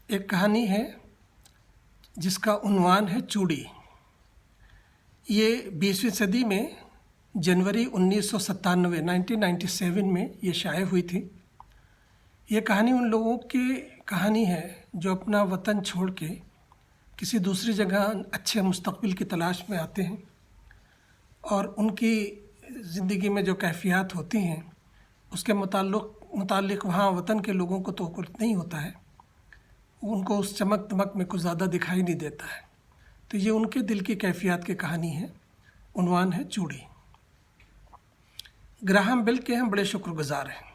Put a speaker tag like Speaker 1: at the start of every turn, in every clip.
Speaker 1: ایک کہانی ہے جس کا عنوان ہے چوڑی۔ یہ 20ویں صدی میں جنوری 1997 میں یہ شائع ہوئی تھی۔ یہ کہانی ان لوگوں کی کہانی ہے جو اپنا وطن چھوڑ کے کسی دوسری جگہ اچھے مستقبل کی تلاش میں آتے ہیں، اور ان کی زندگی میں جو کیفیات ہوتی ہیں اس کے متعلق وہاں وطن کے لوگوں کو تو کچھ نہیں ہوتا ہے، ان کو اس چمک دمک میں کچھ زیادہ دکھائی نہیں دیتا ہے۔ تو یہ ان کے دل کی کیفیات کی کہانی ہے، عنوان ہے چوڑی۔ گراہم بیل کے ہم بڑے شکر گزار ہیں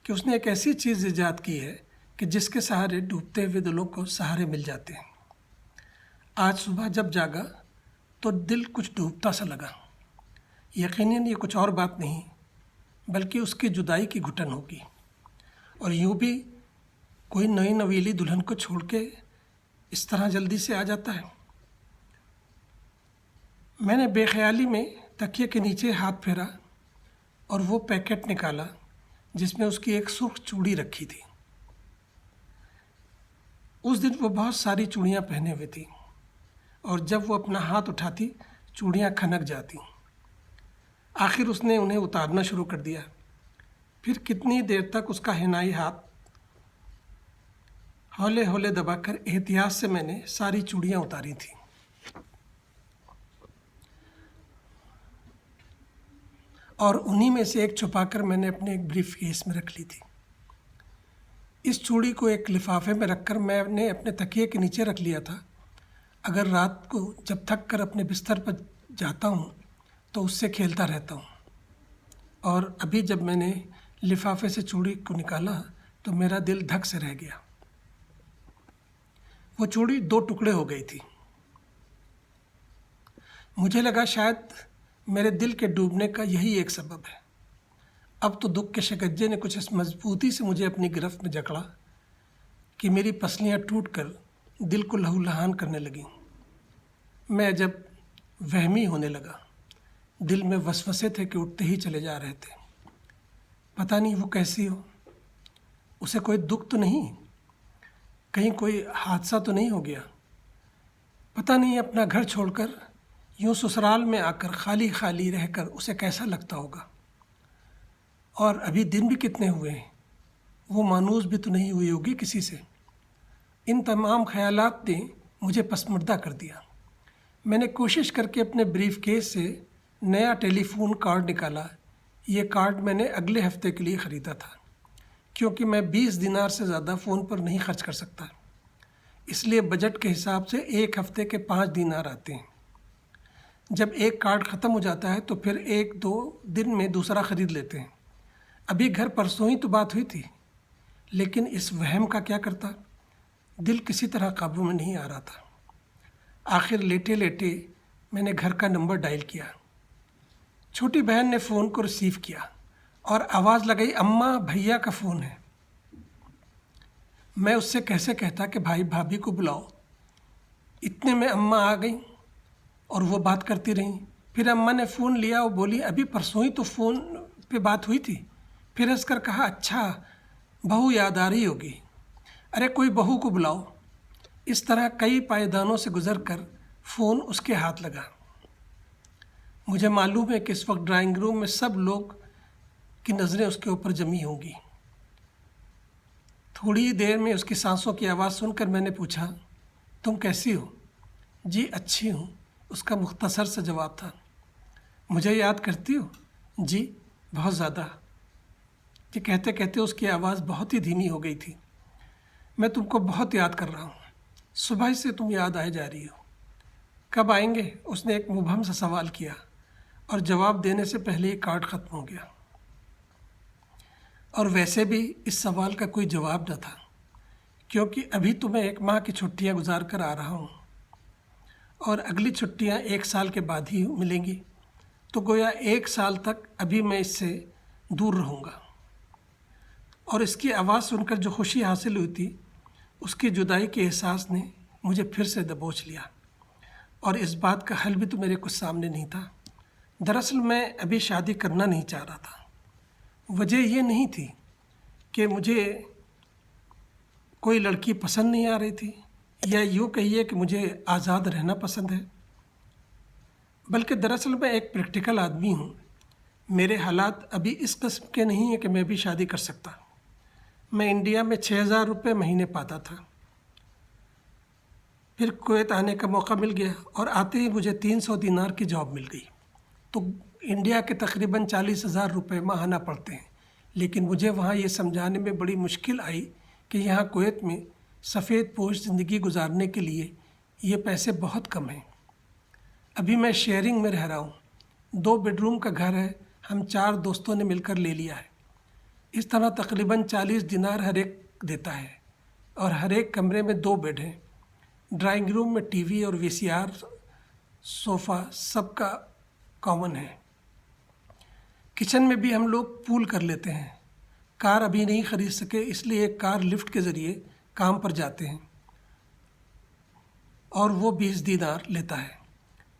Speaker 1: کہ اس نے ایک ایسی چیز ایجاد کی ہے کہ جس کے سہارے ڈوبتے ہوئے دلوں کو سہارے مل جاتے ہیں۔ آج صبح جب جاگا تو دل کچھ ڈوبتا سا لگا۔ یقیناً یہ کچھ اور بات نہیں بلکہ اس کی جدائی کی گھٹن ہوگی، اور یوں بھی کوئی نئی نویلی دلہن کو چھوڑ کے اس طرح جلدی سے آ جاتا ہے۔ میں نے بے خیالی میں تکیے کے نیچے ہاتھ پھیرا اور وہ پیکٹ نکالا جس میں اس کی ایک سرخ چوڑی رکھی تھی۔ اس دن وہ بہت ساری چوڑیاں پہنے ہوئے تھی، اور جب وہ اپنا ہاتھ اٹھاتی چوڑیاں کھنک جاتی۔ آخر اس نے انہیں اتارنا شروع کر دیا۔ پھر کتنی دیر تک اس کا حنائی ہاتھ ہولے ہولے دبا کر احتیاط سے میں نے ساری چوڑیاں اتاری تھیں۔ اور انہی میں سے ایک چھپا کر میں نے اپنے ایک بریف کیس میں رکھ لی تھی۔ اس چوڑی کو ایک لفافے میں رکھ کر میں نے اپنے تکیے کے نیچے رکھ لیا تھا۔ اگر رات کو جب تھک کر اپنے بستر پر جاتا ہوں تو اس سے کھیلتا رہتا ہوں، اور ابھی جب میں نے لفافے سے چوڑی کو نکالا تو میرا دل دھک سے رہ گیا۔ وہ چوڑی 2 ٹکڑے ہو گئی تھی۔ مجھے لگا شاید میرے دل کے ڈوبنے کا یہی ایک سبب ہے۔ اب تو دکھ کے شکنجے نے کچھ اس مضبوطی سے مجھے اپنی گرفت میں جکڑا کہ میری پسلیاں ٹوٹ کر دل کو لہو لہان کرنے لگیں۔ میں جب وہمی ہونے لگا، دل میں وسوسے تھے کہ اٹھتے ہی چلے جا رہے تھے۔ پتہ نہیں وہ کیسی ہو، اسے کوئی دکھ تو نہیں، کہیں کوئی حادثہ تو نہیں ہو گیا، پتہ نہیں اپنا گھر چھوڑ کر یوں سسرال میں آ کر خالی خالی رہ کر اسے کیسا لگتا ہوگا، اور ابھی دن بھی کتنے ہوئے ہیں، وہ مانوس بھی تو نہیں ہوئی ہوگی کسی سے۔ ان تمام خیالات نے مجھے پسماندہ کر دیا۔ میں نے کوشش کر کے اپنے بریف کیس سے نیا ٹیلی فون کارڈ نکالا۔ یہ کارڈ میں نے اگلے ہفتے کے لیے خریدا تھا، کیونکہ میں 20 دینار سے زیادہ فون پر نہیں خرچ کر سکتا، اس لیے بجٹ کے حساب سے ایک ہفتے کے 5 دینار آتے ہیں۔ جب ایک کارڈ ختم ہو جاتا ہے تو پھر 1-2 دن میں دوسرا خرید لیتے ہیں۔ ابھی گھر پرسوں ہی تو بات ہوئی تھی، لیکن اس وہم کا کیا کرتا، دل کسی طرح قابو میں نہیں آ رہا تھا۔ آخر لیٹے لیٹے میں نے گھر کا نمبر ڈائل کیا۔ چھوٹی بہن نے فون کو ریسیو کیا اور آواز لگائی، اماں بھیا کا فون ہے۔ میں اس سے کیسے کہتا کہ بھائی بھابھی کو بلاؤ۔ اتنے میں اماں آ گئیں اور وہ بات کرتی رہیں۔ پھر اماں نے فون لیا اور بولی، ابھی پرسوں ہی تو فون پہ بات ہوئی تھی۔ پھر ہنس کر کہا، اچھا بہو یاد آ رہی ہوگی، ارے کوئی بہو کو بلاؤ۔ اس طرح کئی پائیدانوں سے گزر کر فون اس کے ہاتھ لگا۔ مجھے معلوم ہے کہ اس وقت ڈرائنگ روم میں سب لوگ کی نظریں اس کے اوپر جمی ہوں گی۔ تھوڑی دیر میں اس کی سانسوں کی آواز سن کر میں نے پوچھا، تم کیسی ہو؟ جی اچھی ہوں، اس کا مختصر سا جواب تھا۔ مجھے یاد کرتی ہو؟ جی بہت زیادہ۔ یہ کہتے کہتے اس کی آواز بہت ہی دھیمی ہو گئی تھی۔ میں تم کو بہت یاد کر رہا ہوں، صبح سے تم یاد آئے جا رہی ہو۔ کب آئیں گے؟ اس نے ایک مبہم سا سوال کیا، اور جواب دینے سے پہلے ہی کارڈ ختم ہو گیا۔ اور ویسے بھی اس سوال کا کوئی جواب نہ تھا، کیونکہ ابھی تو میں 1 ماہ کی چھٹیاں گزار کر آ رہا ہوں، اور اگلی چھٹیاں 1 سال کے بعد ہی ملیں گی، تو گویا 1 سال تک ابھی میں اس سے دور رہوں گا۔ اور اس کی آواز سن کر جو خوشی حاصل ہوئی تھی، اس کی جدائی کے احساس نے مجھے پھر سے دبوچ لیا، اور اس بات کا حل بھی تو میرے کچھ سامنے نہیں تھا۔ دراصل میں ابھی شادی کرنا نہیں چاہ رہا تھا۔ وجہ یہ نہیں تھی کہ مجھے کوئی لڑکی پسند نہیں آ رہی تھی، یا یوں کہیے کہ مجھے آزاد رہنا پسند ہے، بلکہ دراصل میں ایک پریکٹیکل آدمی ہوں۔ میرے حالات ابھی اس قسم کے نہیں ہیں کہ میں بھی شادی کر سکتا۔ میں انڈیا میں 6,000 روپے مہینے پاتا تھا، پھر کویت آنے کا موقع مل گیا اور آتے ہی مجھے 300 دینار کی جاب مل گئی، تو انڈیا کے تقریباً 40,000 روپے ماہانہ پڑتے ہیں۔ لیکن مجھے وہاں یہ سمجھانے میں بڑی مشکل آئی کہ یہاں کویت میں سفید پوش زندگی گزارنے کے لیے یہ پیسے بہت کم ہیں۔ ابھی میں شیئرنگ میں رہ رہا ہوں، 2 بیڈ روم کا گھر ہے، ہم 4 دوستوں نے مل کر لے لیا ہے۔ اس طرح تقریباً 40 دینار ہر ایک دیتا ہے، اور ہر ایک کمرے میں 2 بیڈ ہیں۔ ڈرائنگ روم میں ٹی وی اور VCR صوفہ سب کا کامن ہے۔ کچن میں بھی ہم لوگ پول کر لیتے ہیں۔ کار ابھی نہیں خرید سکے، اس لیے ایک کار لفٹ کے ذریعے کام پر جاتے ہیں، اور وہ 20 دینار لیتا ہے۔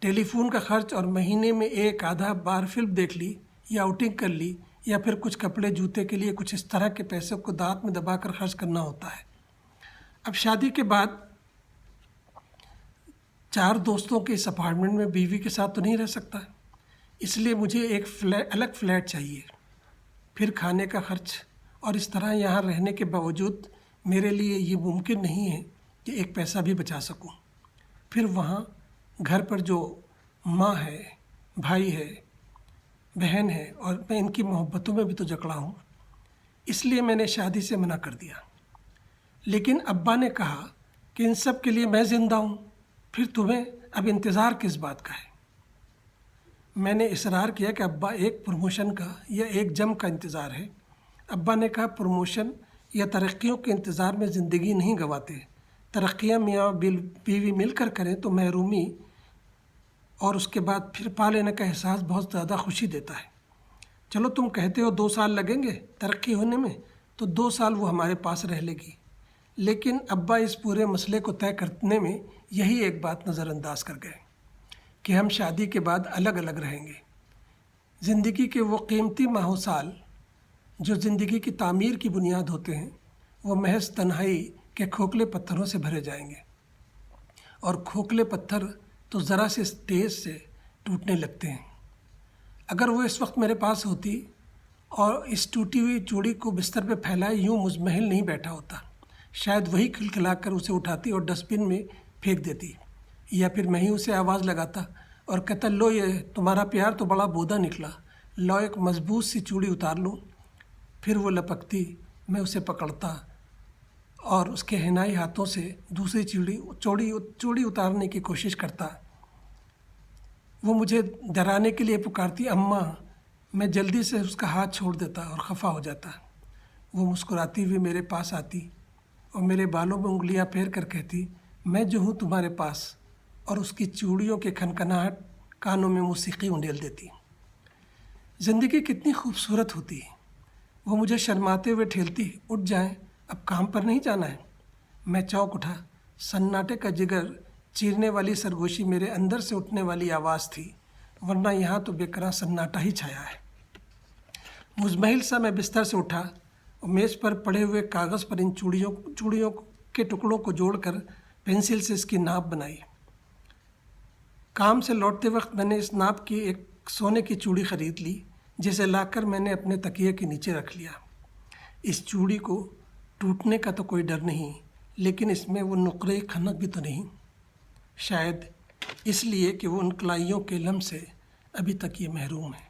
Speaker 1: ٹیلی فون کا خرچ اور مہینے میں ایک آدھا بار فلم دیکھ لی یا آؤٹنگ کر لی، یا پھر کچھ کپڑے جوتے کے لیے کچھ اس طرح کے پیسوں کو دانت میں دبا کر خرچ کرنا ہوتا ہے۔ اب شادی کے بعد 4 دوستوں کے اس اپارٹمنٹ میں بیوی کے ساتھ تو نہیں رہ سکتا، اس لیے مجھے ایک الگ فلیٹ چاہیے، پھر کھانے کا خرچ، اور اس طرح یہاں رہنے کے باوجود میرے لیے یہ ممکن نہیں ہے کہ ایک پیسہ بھی بچا سکوں۔ پھر وہاں گھر پر جو ماں ہے، بھائی ہے، بہن ہے، اور میں ان کی محبتوں میں بھی تو جکڑا ہوں، اس لیے میں نے شادی سے منع کر دیا۔ لیکن ابا نے کہا کہ ان سب کے لیے میں زندہ ہوں، پھر تمہیں اب انتظار کس بات کا ہے؟ میں نے اصرار کیا کہ ابا ایک پروموشن کا یا ایک جم کا انتظار ہے۔ ابا نے کہا پروموشن یا ترقیوں کے انتظار میں زندگی نہیں گنواتے، ترقیاں میاں بیوی مل کر کریں تو محرومی اور اس کے بعد پھر پا لینے کا احساس بہت زیادہ خوشی دیتا ہے۔ چلو تم کہتے ہو 2 سال لگیں گے ترقی ہونے میں، تو 2 سال وہ ہمارے پاس رہ لے گی۔ لیکن ابا اس پورے مسئلے کو طے کرنے میں یہی ایک بات نظر انداز کر گئے کہ ہم شادی کے بعد الگ الگ رہیں گے۔ زندگی کے وہ قیمتی ماہ و سال جو زندگی کی تعمیر کی بنیاد ہوتے ہیں، وہ محض تنہائی کے کھوکھلے پتھروں سے بھرے جائیں گے، اور کھوکھلے پتھر تو ذرا سے تیز سے ٹوٹنے لگتے ہیں۔ اگر وہ اس وقت میرے پاس ہوتی اور اس ٹوٹی ہوئی چوڑی کو بستر پہ پھیلائے یوں مزمحل نہیں بیٹھا ہوتا، شاید وہی کھلکھلا کر اسے اٹھاتی اور ڈسٹ بن میں پھینک دیتی، یا پھر میں ہی اسے آواز لگاتا اور کہتا لو یہ تمہارا پیار تو بڑا بودا نکلا، لو ایک مضبوط سی چوڑی اتار لوں۔ پھر وہ لپکتی، میں اسے پکڑتا اور اس کے حنائی ہاتھوں سے دوسری چوڑی اتارنے کی کوشش کرتا۔ وہ مجھے ڈرانے کے لیے پکارتی اماں، میں جلدی سے اس کا ہاتھ چھوڑ دیتا اور خفا ہو جاتا۔ وہ مسکراتی ہوئی میرے پاس آتی اور میرے بالوں میں انگلیاں پھیر کر کہتی میں جو ہوں تمہارے پاس، اور اس کی چوڑیوں کے کھنکھناہٹ کانوں میں موسیقی انڈیل دیتی۔ زندگی کتنی خوبصورت ہوتی ہے۔ وہ مجھے شرماتے ہوئے ٹھیلتی، اٹھ جائیں، اب کام پر نہیں جانا ہے۔ میں چونک اٹھا، سناٹے کا جگر چیرنے والی سرگوشی میرے اندر سے اٹھنے والی آواز تھی، ورنہ یہاں تو بے قرار سناٹا ہی چھایا ہے۔ مزمحل سا میں بستر سے اٹھا اور میز پر پڑے ہوئے کاغذ پر ان چوڑیوں کے ٹکڑوں کو جوڑ کر پینسل سے اس کی ناپ بنائی۔ کام سے لوٹتے وقت میں نے اس ناپ کی ایک سونے کی چوڑی خرید لی، جسے لا کر میں نے اپنے تکیے کے نیچے رکھ لیا۔ اس چوڑی کو ٹوٹنے کا تو کوئی ڈر نہیں، لیکن اس میں وہ نقرے کھنک بھی تو نہیں، شاید اس لیے کہ وہ ان کلائیوں کے لمس سے ابھی تک یہ محروم ہے۔